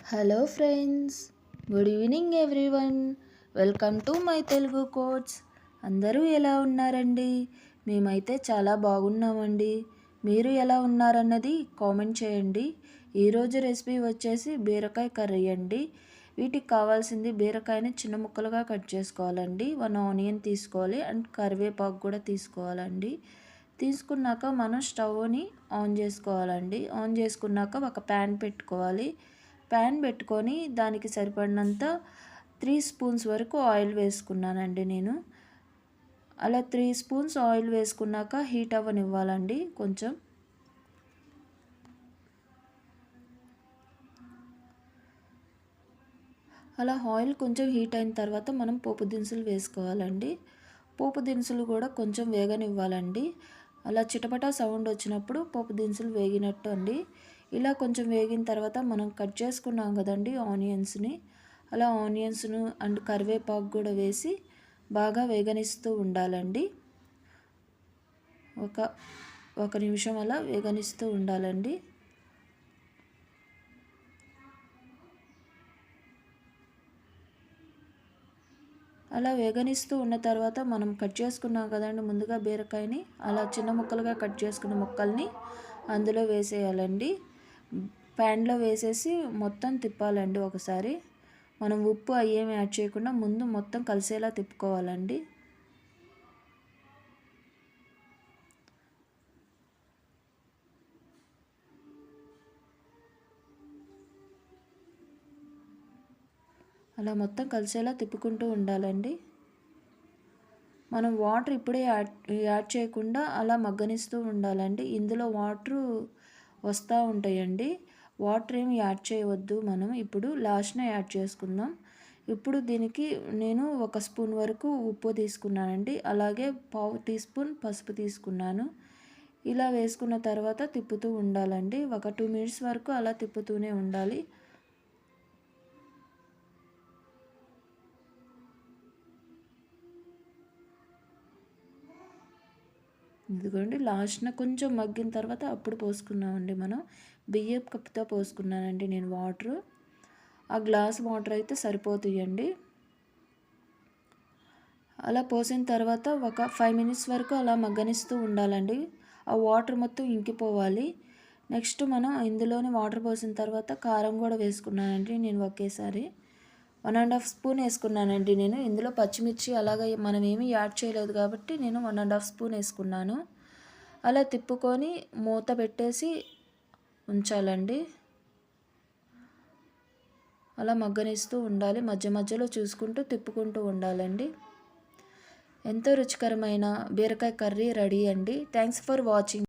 Hello friends, good evening everyone. Welcome to my Telugu quotes. అందరూ ఎలా ఉన్నారండి? మేమైతే చాలా బాగున్నామండి. మీరు ఎలా ఉన్నారన్నది కామెంట్ చేయండి. ఈరోజు రెసిపీ వచ్చేసి బీరకాయ కర్రీ అండి. వీటికి కావాల్సింది బీరకాయని చిన్న ముక్కలుగా కట్ చేసుకోవాలండి. 1 ఆనియన్ తీసుకోవాలి అండ్ కరివేపాకు కూడా తీసుకోవాలండి. తీసుకున్నాక మనం స్టవ్ని ఆన్ చేసుకోవాలండి. ఆన్ చేసుకున్నాక ఒక ప్యాన్ పెట్టుకోవాలి. ప్యాన్ పెట్టుకొని దానికి సరిపడినంత 3 స్పూన్స్ వరకు ఆయిల్ వేసుకున్నానండి నేను. అలా 3 స్పూన్స్ ఆయిల్ వేసుకున్నాక హీట్ అవ్వనివ్వాలండి కొంచెం. అలా ఆయిల్ కొంచెం హీట్ అయిన తర్వాత మనం పోపు దినుసులు వేసుకోవాలండి. పోపు దినుసులు కూడా కొంచెం వేగనివ్వాలండి. అలా చిటపటా సౌండ్ వచ్చినప్పుడు పోపు దినుసులు వేగినట్టు అండి. ఇలా కొంచెం వేగిన తర్వాత మనం కట్ చేసుకున్నాం కదండి ఆనియన్స్ని, అలా ఆనియన్స్ను అండ్ కరివేపాకు కూడా వేసి బాగా వేగనిస్తూ ఉండాలండి. ఒక నిమిషం అలా వేగనిస్తూ ఉండాలండి. అలా వేగనిస్తూ ఉన్న తర్వాత మనం కట్ చేసుకున్నాం కదండి ముందుగా బీరకాయని, అలా చిన్న ముక్కలుగా కట్ చేసుకున్న ముక్కల్ని అందులో వేసేయాలండి. ప్యాన్లో వేసేసి మొత్తం తిప్పాలండి ఒకసారి. మనం ఉప్పు అయ్యేమి యాడ్ చేయకుండా ముందు మొత్తం కలిసేలా తిప్పుకోవాలండి. అలా మొత్తం కలిసేలా తిప్పుకుంటూ ఉండాలండి. మనం వాటర్ ఇప్పుడే యాడ్ చేయకుండా అలా మగ్గనిస్తూ ఉండాలండి. ఇందులో వాటర్ వస్తూ ఉంటాయండి. వాటర్ ఏమి యాడ్ చేయవద్దు. మనం ఇప్పుడు లాస్ట్న యాడ్ చేసుకుందాం. ఇప్పుడు దీనికి నేను 1 స్పూన్ వరకు ఉప్పు తీసుకున్నానండి. అలాగే 1/2 టీ స్పూన్ పసుపు తీసుకున్నాను. ఇలా వేసుకున్న తర్వాత తిప్పుతూ ఉండాలండి. ఒక 2 మినిట్స్ వరకు అలా తిప్పుతూనే ఉండాలి. ఇదిగోండి లాస్ట్న కొంచెం మగ్గిన తర్వాత అప్పుడు పోసుకున్నామండి. మనం బియ్యపు కప్పుతో పోసుకున్నానండి నేను వాటరు. ఆ గ్లాస్ వాటర్ అయితే సరిపోతాయండి. అలా పోసిన తర్వాత ఒక 5 మినిట్స్ వరకు అలా మగ్గనిస్తూ ఉండాలండి. ఆ వాటర్ మొత్తం ఇంకిపోవాలి. నెక్స్ట్ మనం ఇందులోని వాటర్ పోసిన తర్వాత కారం కూడా వేసుకున్నానండి నేను ఒకేసారి. 1½ స్పూన్ వేసుకున్నానండి నేను. ఇందులో పచ్చిమిర్చి అలాగే మనం ఏమీ యాడ్ చేయలేదు కాబట్టి నేను 1½ స్పూన్ వేసుకున్నాను. అలా తిప్పుకొని మూత పెట్టేసి ఉంచాలండి. అలా మగ్గనిస్తూ ఉండాలి. మధ్య మధ్యలో చూసుకుంటూ తిప్పుకుంటూ ఉండాలండి. ఎంతో రుచికరమైన బీరకాయ కర్రీ రెడీ అండి. Thanks for watching.